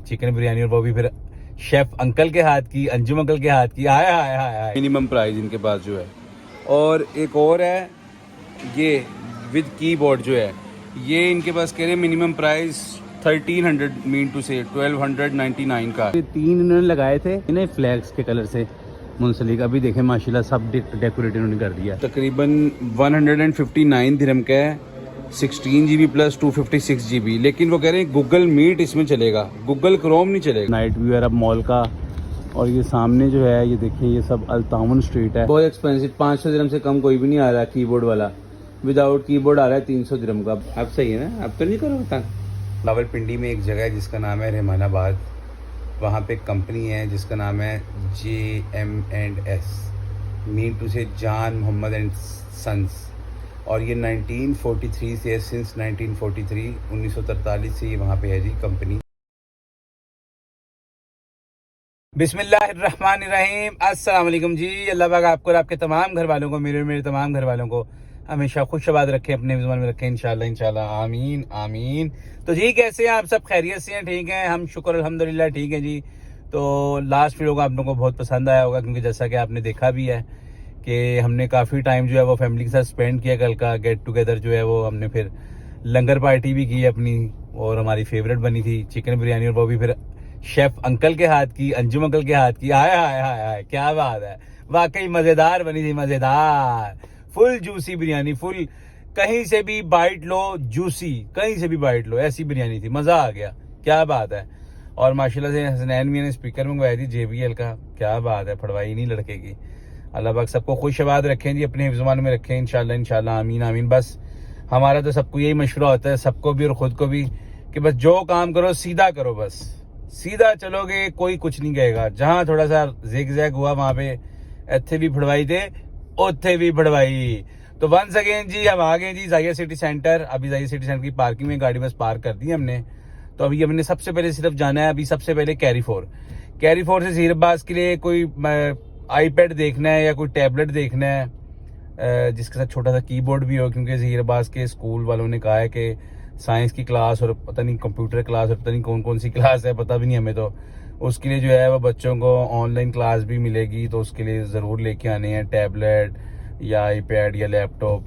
Chicken biryani, और वो भी फिर शेफ अंकल के हाथ की, अंजुम अंकल के हाथ की। हाय हाय हाय हाय। मिनिमम प्राइस इनके पास जो है। और एक और है ये विद कीबोर्ड जो है, ये इनके पास कह रहे हैं मिनिमम प्राइस 1300 मीन टू से 1299 का। ये 3 इन्होंने लगाए थे इन्हें फ्लैग्स के कलर से मुंसलिक। अभी देखें माशाल्लाह सब डेकोरेट इन्होंने कर दिया। तकरीबन 159 दिरहम का है, 16 GB प्लस 256 GB। लेकिन वो कह रहे हैं गूगल मीट इसमें चलेगा, गूगल क्रोम नहीं चलेगा। नाइट व्यू है अब मॉल का। और ये सामने जो है ये देखिए ये सब अल्तावन स्ट्रीट है। बहुत एक्सपेंसिव, 500 दिरहम से कम कोई भी नहीं आ रहा। कीबोर्ड वाला विदाउट कीबोर्ड आ रहा है 300 दिरहम का। अब सही है ना, अब तो नहीं करो। रावलपिंडी में एक जगह है जिसका नाम है रहमानाबाद। वहाँ पे एक कंपनी है जिसका नाम है JM&S, मीन टू से जान मोहम्मद एंड सन्स। और ये 1943 से, सिंस 1943 1943 से ये वहाँ पे है जी कंपनी। बिस्मिल्लाहिर्रहमानिर्रहीम, अस्सलाम वालेकुम जी। अल्लाह पाक आपको और आपके तमाम घर वालों को, मेरे तमाम घर वालों को हमेशा खुशआबाद रखें, अपने ज़ुबान में रखें इंशाल्लाह इंशाल्लाह, आमीन आमीन। तो जी कैसे हैं आप सब? खैरियत से हैं? ठीक हैं? हम शुक्र अल्हम्दुलिल्लाह ठीक है जी। तो लास्ट वीडियो आप लोगों को बहुत पसंद आया होगा, क्योंकि जैसा कि आपने देखा भी है कि हमने काफ़ी टाइम जो है वो फैमिली के साथ स्पेंड किया। कल का गेट टुगेदर जो है वो हमने फिर लंगर पार्टी भी की अपनी, और हमारी फेवरेट बनी थी चिकन बिरयानी, और वो भी फिर शेफ अंकल के हाथ की, अंजुम अंकल के हाथ की। हाय हाय हाय हाय, क्या बात है, वाकई मज़ेदार बनी थी, मज़ेदार। फुल जूसी बिरयानी, फुल कहीं से भी बाइट लो, जूसी कहीं से भी बाइट लो, ऐसी बिरयानी थी। मज़ा आ गया, क्या बात है। और माशाल्लाह से हसनैन मियां ने स्पीकर मंगवाई थी JBL का, क्या बात है, फड़वाई नहीं लड़के की। अल्लाह पाक सबको खुशआबाद रखें जी, अपने हिफ्ज़-ए-मान में रखें इंशाल्लाह इंशाल्लाह, आमीन आमीन। बस हमारा तो सबको यही मशवरा होता है, सबको भी और ख़ुद को भी, कि बस जो काम करो सीधा करो, बस सीधा चलोगे कोई कुछ नहीं कहेगा। जहाँ थोड़ा सा जिग जैग हुआ वहाँ पे इत्थे भी फड़वाई थे, उत्थे भी फड़वाई। तो वंस अगेन जी हम आ गए जी जाहिर सिटी सेंटर। अभी जाहिर सिटी सेंटर की पार्किंग में गाड़ी बस पार्क कर दी हमने। तो अभी हमने सबसे पहले सिर्फ जाना है, अभी सबसे पहले कैरी फोर से ज़हीराबाद के लिए कोई iPad देखना है या कोई टैबलेट देखना है जिसके साथ छोटा सा कीबोर्ड भी हो, क्योंकि ज़हीराबाद के स्कूल वालों ने कहा है कि साइंस की क्लास और पता नहीं कंप्यूटर क्लास और पता नहीं कौन कौन सी क्लास है, पता भी नहीं हमें। तो उसके लिए जो है वो बच्चों को ऑनलाइन क्लास भी मिलेगी, तो उसके लिए ज़रूर लेके आने हैं टैबलेट या iPad या लैपटॉप।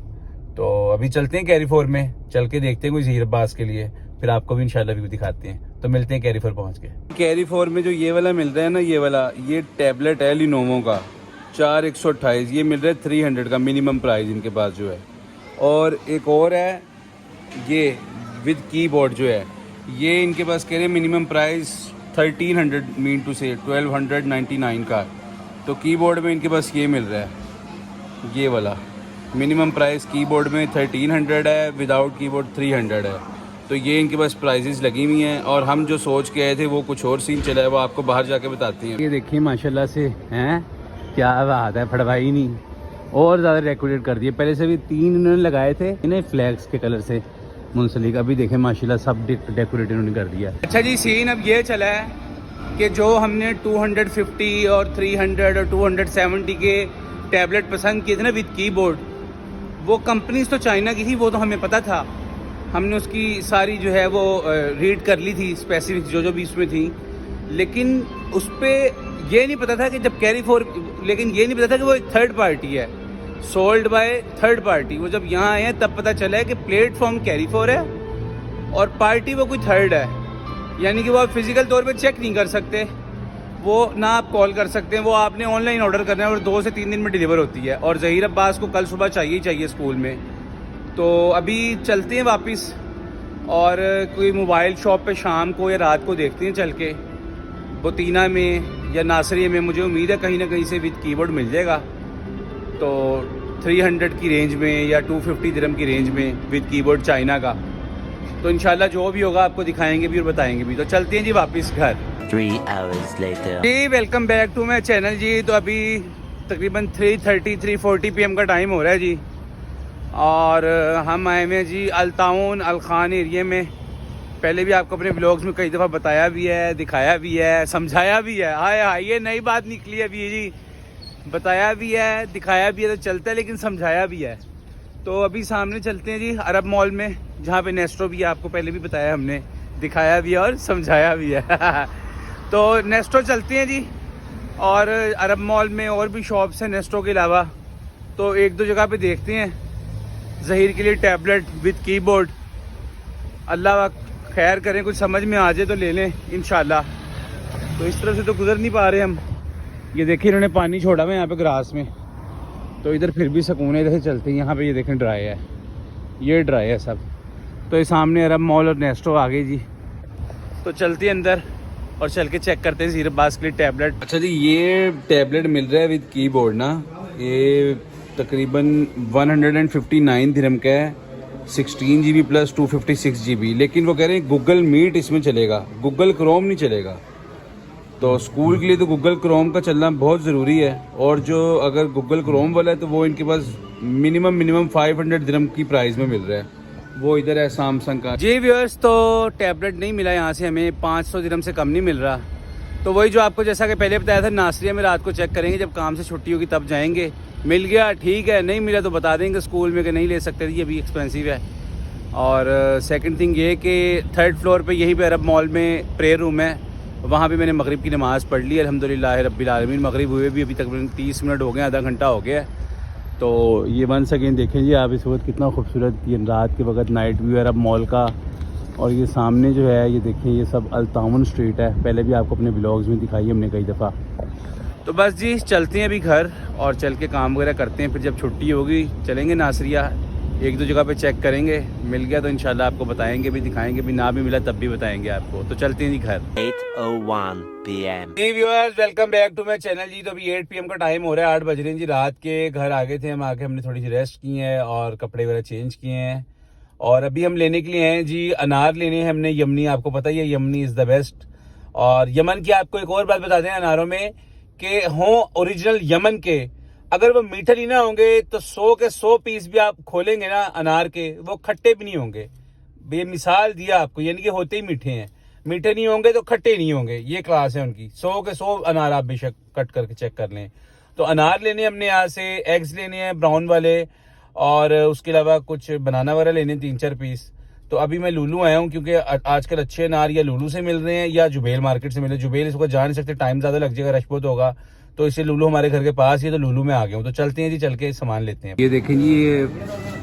तो अभी चलते हैं कैरी फोर में, चल के देखते हैं कोई ज़हीराबाद के लिए, फिर आपको भी इंशाल्लाह व्यू दिखाते हैं। तो मिलते हैं कैरी फोर पहुँच के। कैरी फोर में जो ये वाला मिल रहा है ना, ये वाला ये टैबलेट है लिनोवो का 4128, ये मिल रहा है 300 का मिनिमम प्राइस इनके पास जो है। और एक और है ये विद कीबोर्ड जो है, ये इनके पास कह रहे हैं मिनिमम प्राइस 1300 मीन टू से 1299 का। तो कीबोर्ड में इनके पास ये मिल रहा है, ये वाला मिनिमम प्राइस कीबोर्ड में 1300 है, विदाउट कीबोर्ड 300 है। तो ये इनके पास प्राइजेस लगी हुई हैं, और हम जो सोच के आए थे वो कुछ और सीन चला है, वो आपको बाहर जाके बताते हैं। ये देखिए माशाल्लाह से हैं, क्या बात है, फड़वाई नहीं और ज़्यादा डेकोरेट कर दिए। पहले से भी 3 इन्होंने लगाए थे इन्हें फ्लैग्स के कलर से मुंसलिक। अभी देखें माशाल्लाह सब डेकोरेट इन्होंने कर दिया। अच्छा जी, सीन अब ये चला है कि जो हमने 250 और 300 और 270 के टैबलेट पसंद किए थे ना विद कीबोर्ड, वो कंपनीज तो चाइना की थी, वो तो हमें पता था। हमने उसकी सारी जो है वो रीड कर ली थी, स्पेसिफिक जो भी इसमें थी। लेकिन उस पर ये नहीं पता था कि जब कैरी फोर, लेकिन ये नहीं पता था कि वो एक थर्ड पार्टी है, सोल्ड बाय थर्ड पार्टी। वो जब यहाँ आए हैं तब पता चला है कि प्लेटफॉर्म कैरी फोर है और पार्टी वो कोई थर्ड है। यानी कि वो आप फिजिकल तौर पे चेक नहीं कर सकते, वो ना आप कॉल कर सकते हैं, वो आपने ऑनलाइन ऑर्डर करना है और 2 से 3 दिन में डिलीवर होती है। और ज़हीर अब्बास को कल सुबह चाहिए ही चाहिए स्कूल में। तो अभी चलते हैं वापस, और कोई मोबाइल शॉप पे शाम को या रात को देखते हैं चल के, बुतीना में या नासरिया में। मुझे उम्मीद है कहीं ना कहीं से विद कीबोर्ड मिल जाएगा, तो 300 की रेंज में या 250 दिरहम की रेंज में विद कीबोर्ड चाइना का। तो इंशाल्लाह जो भी होगा आपको दिखाएंगे भी और बताएंगे भी। तो चलते हैं जी वापस घर। 3 hours later. जी welcome back to my channel जी। तो अभी तकरीबन 3:40 PM का टाइम हो रहा है जी, और हम आए हुए हैं जी अल्ताउन अलखान एरिया में। पहले भी आपको अपने व्लॉग्स में कई दफ़ा बताया भी है, दिखाया भी है, समझाया भी है। हाय हाय, ये नई बात निकली अभी जी, बताया भी है, दिखाया भी है तो चलता है, लेकिन समझाया भी है। तो अभी सामने चलते हैं जी अरब मॉल में, जहाँ पे नेस्ट्रो भी है, आपको पहले भी बताया हमने, दिखाया भी है और समझाया भी है। तो नेस्टो चलती हैं जी, और अरब मॉल में और भी शॉप्स हैं नेस्टो के अलावा, तो एक दो जगह पे देखते हैं ज़हीर के लिए टैबलेट विद कीबोर्ड। अल्लाह खैर करें, कुछ समझ में आ जाए तो ले लें इंशाल्लाह। तो इस तरफ से तो गुजर नहीं पा रहे हम। ये देखिए इन्होंने पानी छोड़ा हुआ है यहाँ पे ग्रास में, तो इधर फिर भी सुकून है, इधर से चलते हैं। यहाँ पे ये देखें ड्राई है, ये ड्राई है सब। तो ये सामने अरब मॉल और नेस्टो आ गई जी। तो चलते हैं अंदर और चल के चेक करते हैं ज़हीर अब्बास के लिए टैबलेट। अच्छा जी, ये टैबलेट मिल रहा है विद कीबोर्ड ना, ये तकरीबन 159 दिरहम का है, 16 GB प्लस 256 GB। लेकिन वो कह रहे हैं गूगल मीट इसमें चलेगा, गूगल क्रोम नहीं चलेगा। तो स्कूल के लिए तो गूगल क्रोम का चलना बहुत ज़रूरी है, और जो अगर गूगल क्रोम वाला है तो वो इनके पास मिनिमम 500 दिरहम की प्राइस में मिल रहा है। वो इधर है सैमसंग का। जी व्यूअर्स, तो टैबलेट नहीं मिला यहाँ से हमें, 500 दिरहम से कम नहीं मिल रहा। तो वही जो आपको जैसा कि पहले बताया था, नासरिया में रात को चेक करेंगे, जब काम से छुट्टी होगी तब जाएंगे। मिल गया ठीक है, नहीं मिला तो बता देंगे स्कूल में कि नहीं ले सकते, ये भी एक्सपेंसिव है। और सेकंड थिंग ये कि 3rd फ्लोर पे यहीं पे अरब मॉल में प्रेयर रूम है, वहाँ भी मैंने मगरिब की नमाज़ पढ़ ली अल्हम्दुलिल्लाह रब्बिल आलमीन। मगरिब हुए भी अभी तकरीबन 30 मिनट हो गए, आधा घंटा हो गया। तो ये वंस अगेन देखें जी आप इस वक्त कितना खूबसूरत ये रात के वक्त नाइट व्यू है अरब मॉल का। और ये सामने जो है ये देखें, ये सब अल-तावन स्ट्रीट है, पहले भी आपको अपने ब्लॉग्स में दिखाई हमने कई दफ़ा। तो बस जी चलते हैं अभी घर और चल के काम वगैरह करते हैं, फिर जब छुट्टी होगी चलेंगे नासरिया, एक दो जगह पे चेक करेंगे, मिल गया तो इंशाल्लाह आपको बताएंगे भी, दिखाएंगे भी, ना भी मिला तब भी बताएंगे आपको। तो चलते हैं जी घर। 8:01 PM. जी viewers, welcome back to my channel जी। तो अभी 8 PM का टाइम हो रहा है, 8 बज रहे हैं जी रात के। घर आ गए थे हम, आके हमने थोड़ी सी रेस्ट की है और कपड़े वगैरह चेंज किए हैं। और अभी हम लेने के लिए हैं जी अनार लेने हैं हमने, यमनी, आपको पता ही है यमनी इज़ द बेस्ट। और यमन की आपको एक और बात बता दें अनारों में कि हों ओरिजिनल यमन के, अगर वो मीठे नहीं ना होंगे तो 100 के 100 पीस भी आप खोलेंगे ना अनार के, वो खट्टे भी नहीं होंगे। ये मिसाल दिया आपको, यानी कि होते ही मीठे हैं, मीठे नहीं होंगे तो खट्टे नहीं होंगे, ये क्लास है उनकी। 100 के 100 अनार आप बेशक कट करके चेक कर लें। तो अनार लेने हमने यहाँ से, एग्स लेने हैं ब्राउन वाले, और उसके अलावा कुछ बनाना वगैरह लेने 3-4 पीस। तो अभी मैं लुलू आया हूँ, क्योंकि आजकल अच्छे अनार या लुलू से मिल रहे हैं या जुबेल मार्केट से मिल रहे हैं। जुबेल इसको जा नहीं सकते, टाइम ज़्यादा लग जाएगा, रश बहुत होगा, तो इससे लुलू हमारे घर के पास ही है, तो लुलू में आ गया हूँ। तो चलते हैं जी, चल के सामान लेते हैं। ये देखें जी, ये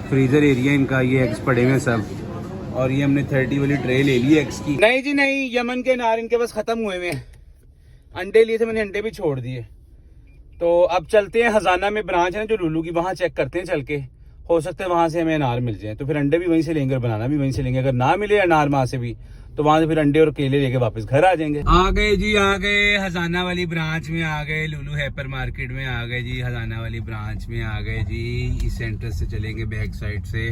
फ्रीजर एरिया इनका, ये एग्स पड़े हुए हैं सब, और ये हमने 30 वाली ट्रे ले ली एग्स की। नहीं जी नहीं, यमन के अनार इनके पास खत्म हुए हुए हैं। अंडे लिए थे मैंने, अंडे भी छोड़ दिए। तो अब चलते हैं, हजाना में ब्रांच है ना जो लुलू की, वहाँ चेक करते हैं चल के, हो सकता है वहाँ से हमें अनार मिल जाए, तो फिर अंडे भी वहीं से लेंगे और बनाना भी वहीं से लेंगे। अगर ना मिले अनार वहाँ से भी, तो वहाँ से फिर अंडे और केले लेके वापस घर आ जाएंगे। आ गए जी, आ गए हजाना वाली ब्रांच में, आ गए लुलू हाइपर मार्केट में, आ गए जी हजाना वाली ब्रांच में, आ गए जी। इस सेंटर से चलेंगे बैक साइड से,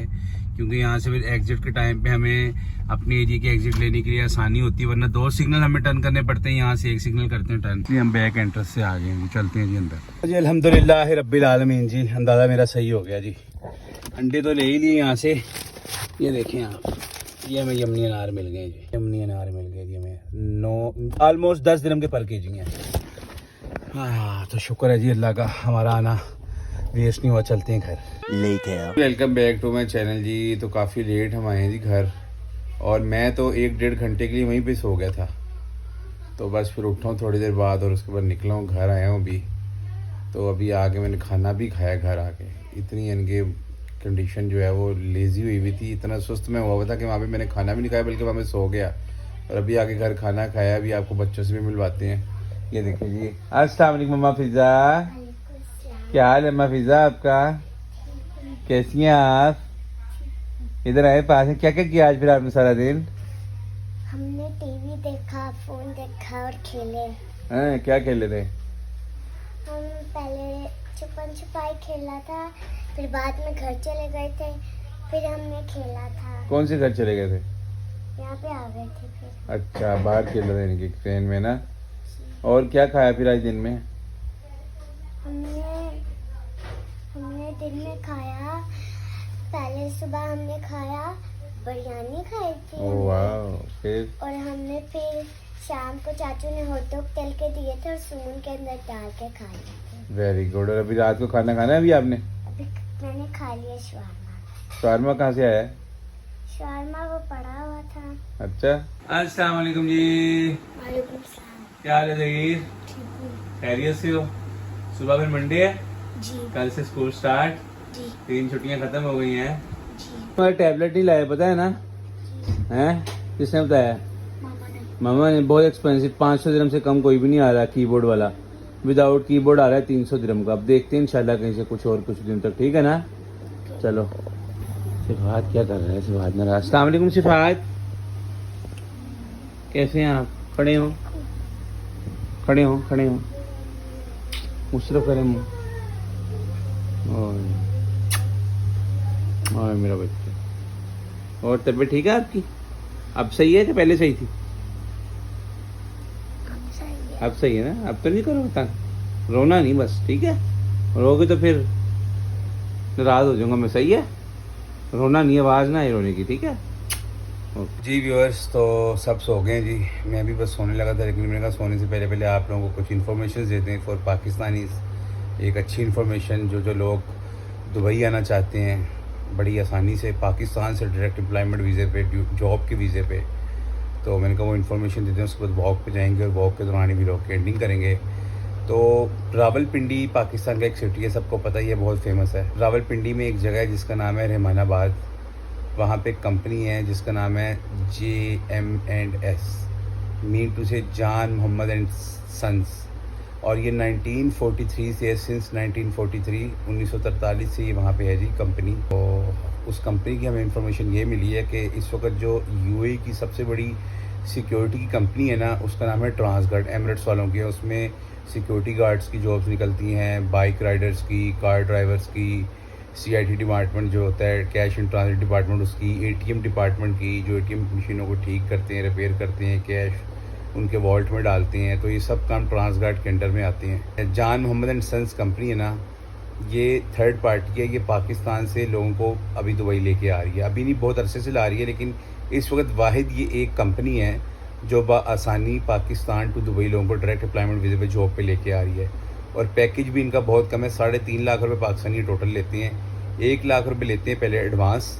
क्योंकि यहाँ से फिर एग्जिट के टाइम पे हमें अपने एरिया की एग्जिट लेने के लिए आसानी होती है, वरना 2 सिग्नल हमें टर्न करने पड़ते हैं, यहाँ से 1 सिग्नल करते हैं टर्न। हम बैक एंट्रेंस से आ गए हैं, चलते हैं जी अंदर। जी अल्हम्दुलिल्लाह रब्बिल आलमीन जी, अंदाज़ा मेरा सही हो गया जी। अंडे तो ले ही लिए यहाँ से, ये देखें आप, ये हमें यमनी अनार मिल गए जी, यमनी अनार मिल गए जी हमें, ऑलमोस्ट 10 दिरहम के पर केजी हैं। हाँ तो शुक्र है जी अल्लाह का, हमारा आना वेस्ट नहीं हुआ। चलते हैं घर। Later. Welcome back to my channel जी। तो काफ़ी लेट हम आए हैं जी घर, और मैं तो 1-1.5 घंटे के लिए वहीं पे सो गया था। तो बस फिर उठा हूँ थोड़ी देर बाद, और उसके बाद निकला हूँ, घर आया हूँ अभी। तो अभी आके मैंने खाना भी खाया घर आके। इतनी इनके कंडीशन जो है वो लेज़ी हुई हुई थी, इतना सुस्त मैं हुआ था कि वहाँ पे मैंने खाना भी नहीं खाया, बल्कि वहाँ मैं सो गया। और अभी आके घर खाना खाया, अभी आपको बच्चों से भी मिलवाते हैं। ये देखिए जी, अस्सलाम वालेकुम मम्मा फिज़ा, क्या हाल है मम्मा फिज़ा आपका, कैसी हैं आप? इधर आए पास में, क्या क्या किया आज फिर आपने सारा दिन? हमने टीवी देखा, फोन देखा और खेले। हैं, क्या खेले थे? हम पहले छुपन छुपाई खेला था, फिर बाद में घर चले गए थे, फिर हमने खेला था। कौन से घर चले गए थे? यहाँ पे आ गए थे फिर। अच्छा, बाहर खेल रहे थे ट्रेन में ना। और क्या खाया फिर आज दिन में? हमने दिन में खाया, पहले सुबह हमने खाया बिरयानी खाई थी। ओह वाह, फिर? और हमने फिर शाम को चाचू ने हॉट डॉग तल के दिए थे और सून के अंदर डाल के खा लिए थे। Very good. और अभी रात को खाना खाना है अभी आपने? अभी मैंने खा लिया शवारमा। शवारमा कहाँ से आया है? शर्मा वो पड़ा हुआ था। अच्छा, अस्सलाम वालेकुम जी। वालेकुम सलाम। क्या हाल है जगीर? ठीक हूँ खैरियत से हो? सुबह फिर मंडे है, जी। कल से स्कूल स्टार्ट, जी 3 छुट्टियां खत्म हो गई हैं। जी। तुम्हारा टैबलेट नहीं लाया, पता है ना? हैं? किसने बताया? मामा ने। मामा ने। बहुत एक्सपेंसिव, 500 दिरहम से कम कोई भी नहीं आ रहा कीबोर्ड वाला। विदाउट कीबोर्ड आ रहा है 300 दिरहम का। अब देखते हैं इंशाल्लाह कहीं से कुछ और कुछ दिन तक, ठीक है ना? चलो। सिफात क्या कर रहा है? सिफात नाराज। अस्सलाम वालेकुम सिफात, कैसे हैं आप? खड़े हो, खड़े हो, खड़े हो, मुशरफ करें मुँह। और मेरा बच्चा। और तबीयत ठीक है आपकी? अब सही है कि पहले सही थी? अब सही है। अब सही है ना? अब तो नहीं करो तंग, रोना नहीं बस, ठीक है? रोगे तो फिर नाराज हो जाऊंगा मैं, सही है? रोना नहीं, आवाज़ ना आए रोने की, ठीक है? जी व्यूअर्स, तो सब सो गए जी, मैं भी बस सोने लगा था, लेकिन मैंने कहा सोने से पहले पहले आप लोगों को कुछ इन्फॉर्मेशन देते हैं फॉर पाकिस्तानीज़। एक अच्छी इन्फॉर्मेशन, जो लोग दुबई आना चाहते हैं बड़ी आसानी से पाकिस्तान से डायरेक्ट एम्प्लॉयमेंट वीज़े पे, जॉब के वीज़े पे, तो मैंने कहा वो इन्फॉर्मेशन देते हैं। उसके बाद वॉक पे जाएंगे और वॉक के दौरान ही भी लोग एंडिंग करेंगे। तो रावलपिंडी पाकिस्तान का एक सिटी है, सबको पता ही है, बहुत फेमस है। रावलपिंडी में एक जगह है जिसका नाम है रहमानाबाद। वहाँ पे एक कंपनी है जिसका नाम है JM&S, मीन टू से जान मोहम्मद एंड सन्स। और ये 1943 से, सिंस 1943 1943 से ये वहाँ पे है जी कंपनी। तो उस कंपनी की हमें इंफॉर्मेशन ये मिली है कि इस वक्त जो UAE की सबसे बड़ी सिक्योरिटी की कंपनी है ना, उसका नाम है ट्रांसगार्ड, एमिरेट्स वालों की है। उसमें सिक्योरिटी गार्ड्स की जॉब्स निकलती हैं, बाइक राइडर्स की, कार ड्राइवर्स की, CIT डिपार्टमेंट जो होता है कैश इन ट्रांजिट डिपार्टमेंट उसकी, ATM डिपार्टमेंट की, जो ATM मशीनों को ठीक करते हैं, रिपेयर करते हैं, कैश उनके वॉल्ट में डालते हैं, तो ये सब काम ट्रांसगार्ड के अंडर में आते हैं। जान मोहम्मद एंड सन्स कंपनी है ना, ये थर्ड पार्टी है। ये पाकिस्तान से लोगों को अभी दुबई लेके आ रही है, अभी नहीं बहुत अरसे से ला रही है, लेकिन इस वक्त वाहिद ये एक कंपनी है जो बआसानी पाकिस्तान टू दुबई लोगों को डायरेक्ट एम्प्लॉयमेंट वीज़े पे जॉब पे लेके आ रही है। और पैकेज भी इनका बहुत कम है, 3.5 लाख रुपये पाकिस्तानी टोटल लेते हैं। 1 लाख रुपये लेते हैं पहले एडवांस,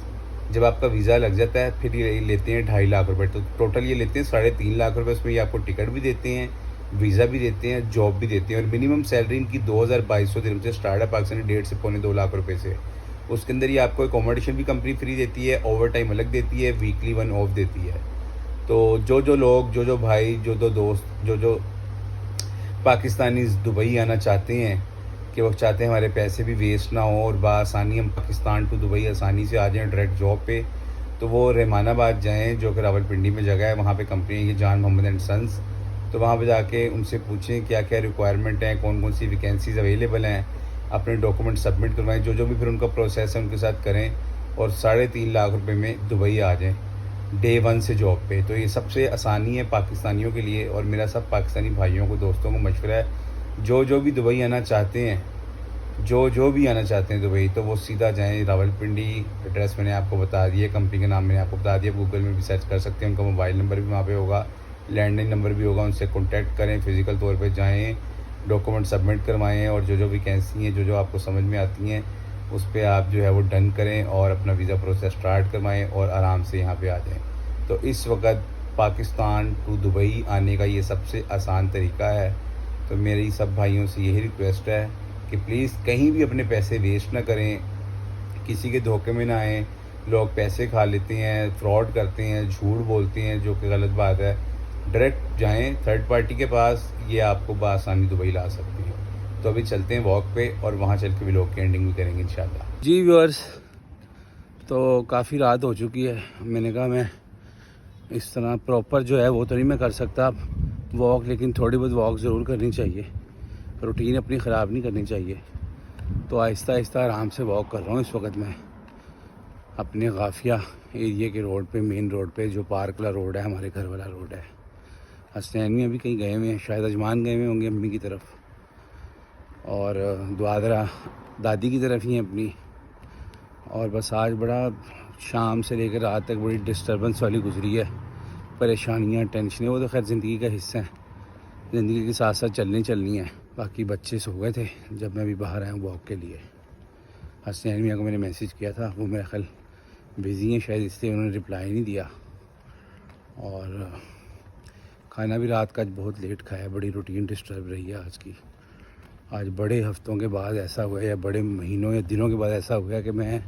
जब आपका वीज़ा लग जाता है फिर ये लेते हैं 2.5 लाख रुपये। तो टोटल ये लेते हैं 3.5 लाख रुपये। उसमें ये आपको टिकट भी देते हैं, वीज़ा भी देते हैं, जॉब भी देते हैं। और मिनिमम सैलरी इनकी 2200 दिरहम से स्टार्ट है, पाकिस्तानी 1.5 से पौने 2 लाख रुपये से। उसके अंदर ये आपको एकोमोडेशन भी कंपनी फ्री देती है, ओवर टाइम अलग देती है, वीकली 1 ऑफ देती है। तो जो लोग, जो भाई, जो दोस्त, जो पाकिस्तानी दुबई आना चाहते हैं, कि वो चाहते हैं हमारे पैसे भी वेस्ट ना हो और बआसानी हम पाकिस्तान टू दुबई आसानी से आ जाएं डायरेक्ट जॉब पे, तो वो रहमानाबाद जाएं, जो कि रावलपिंडी में जगह है। वहाँ पे कंपनी है जान मोहम्मद एंड सन्स। तो वहाँ पे जाके उनसे पूछें क्या क्या रिक्वायरमेंट हैं, कौन कौन सी वैकेंसीज़ अवेलेबल हैं, अपने डॉक्यूमेंट सबमिट करवाएं, जो भी फिर उनका प्रोसेस है उनके साथ करें, और 3.5 लाख रुपये में दुबई आ जाएँ डे 1 से जॉब पे। तो ये सबसे आसानी है पाकिस्तानियों के लिए, और मेरा सब पाकिस्तानी भाइयों को, दोस्तों को मशवरा है, जो भी दुबई आना चाहते हैं, जो भी आना चाहते हैं दुबई, तो वो सीधा जाएं रावलपिंडी। एड्रेस मैंने आपको बता दिया, कंपनी का नाम मैंने आपको बता दिया, गूगल में भी सर्च कर सकते हैं। उनका मोबाइल नंबर भी वहाँ पे होगा, लैंडलाइन नंबर भी होगा, उनसे कॉन्टैक्ट करें, फिज़िकल तौर पे जाएं, डॉक्यूमेंट सबमिट करवाएं, और जो वैकेंसी हैं, जो आपको समझ में आती हैं, उस पर आप जो है वो डन करें और अपना वीज़ा प्रोसेस स्टार्ट करवाएं और आराम से यहाँ पे आ जाएं। तो इस वक्त पाकिस्तान टू दुबई आने का ये सबसे आसान तरीका है। तो मेरी सब भाइयों से यही रिक्वेस्ट है कि प्लीज़ कहीं भी अपने पैसे वेस्ट ना करें, किसी के धोखे में ना आएँ। लोग पैसे खा लेते हैं, फ्रॉड करते हैं, झूठ बोलते हैं, जो कि गलत बात है। डायरेक्ट जाएं थर्ड पार्टी के पास, ये आपको बआसानी दुबई ला सकती है। तो अभी चलते हैं वॉक पे और वहाँ चल के भी लोग की एंडिंग भी करेंगे इंशाल्लाह। जी व्यूअर्स, तो काफ़ी रात हो चुकी है। मैंने कहा मैं इस तरह प्रॉपर जो है वो तो नहीं मैं कर सकता वॉक, लेकिन थोड़ी बहुत वॉक ज़रूर करनी चाहिए, रूटीन अपनी ख़राब नहीं करनी चाहिए। तो आहिस्ता आहिस्ता आराम से वॉक कर रहा हूँ इस वक्त मैं अपने गाफिया एरिया के रोड पे, मेन रोड पे, जो पार्क वाला रोड है, हमारे घर वाला रोड है। हसनैन में अभी कहीं गए हुए हैं, शायद अजमान गए हुए होंगे अम्मी की तरफ, और दुआदरा दादी की तरफ ही हैं अपनी। और बस आज बड़ा शाम से लेकर रात तक बड़ी डिस्टर्बेंस वाली गुजरी है, परेशानियाँ, टेंशनें, वो तो खैर ज़िंदगी का हिस्सा है, ज़िंदगी के साथ साथ चलनी है। बाकी बच्चे सो गए थे जब मैं भी बाहर आया वॉक के लिए। हसनैन मियाँ को मैंने मैसेज किया था, वो मेरा ख्याल बिज़ी हैं शायद, इसलिए उन्होंने रिप्लाई नहीं दिया। और खाना भी रात का आज बहुत लेट खाया, बड़ी रूटीन डिस्टर्ब रही है आज की। आज बड़े हफ्तों के बाद ऐसा हुआ है, या बड़े महीनों या दिनों के बाद ऐसा हुआ कि मैं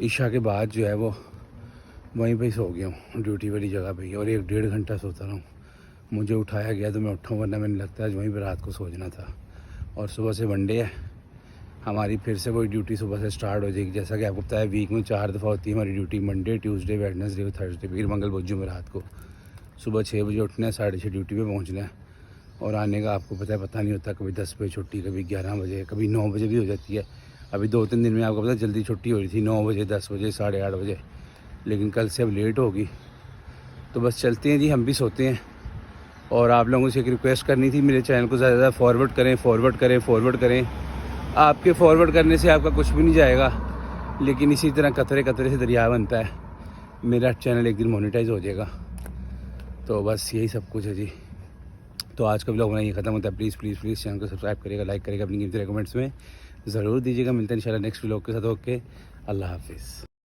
ईशा के बाद जो है वो वहीं पे सो गया हूँ, ड्यूटी वाली जगह पे ही, और 1-1.5 घंटा सोता रहा हूँ। मुझे उठाया गया तो मैं उठा, वरना मैंने लगता है आज वहीं पर रात को सोचना था। और सुबह से वनडे है हमारी, फिर से वही ड्यूटी सुबह से स्टार्ट हो जाएगी। जैसा कि आपको पता है वीक में 4 दफ़ा होती है हमारी ड्यूटी, मंडे, ट्यूसडे, वेडनेसडे और थर्सडे, फिर मंगल बुध जुम्मे रात को। सुबह 6 बजे उठना है, 6:30 ड्यूटी पे पहुंचना है, और आने का आपको पता नहीं होता, कभी 10 बजे छुट्टी, कभी 11 बजे, कभी 9 बजे भी हो जाती है। अभी 2-3 दिन में आपको पता है जल्दी छुट्टी हो रही थी, 9 बजे, 10 बजे, 8:30 बजे, लेकिन कल से अब लेट होगी। तो बस चलते हैं जी, हम भी सोते हैं। और आप लोगों से एक रिक्वेस्ट करनी थी, मेरे चैनल को ज़्यादा फॉरवर्ड करें, फॉरवर्ड करें, फॉरवर्ड करें। आपके फॉरवर्ड करने से आपका कुछ भी नहीं जाएगा, लेकिन इसी तरह कतरे कतरे से दरिया बनता है। मेरा चैनल एक दिन मोनेटाइज हो जाएगा। तो बस यही सब कुछ है जी। तो आज का व्लॉग बनाइए ख़त्म होता है। प्लीज़ प्लीज़ प्लीज़ चैनल को सब्सक्राइब करिएगा, लाइक करिएगा, अपनी कीमती कमेंट्स में ज़रूर दीजिएगा। मिलते हैं इंशाल्लाह नेक्स्ट व्लॉग के साथ। ओके, अल्लाह हाफिज़।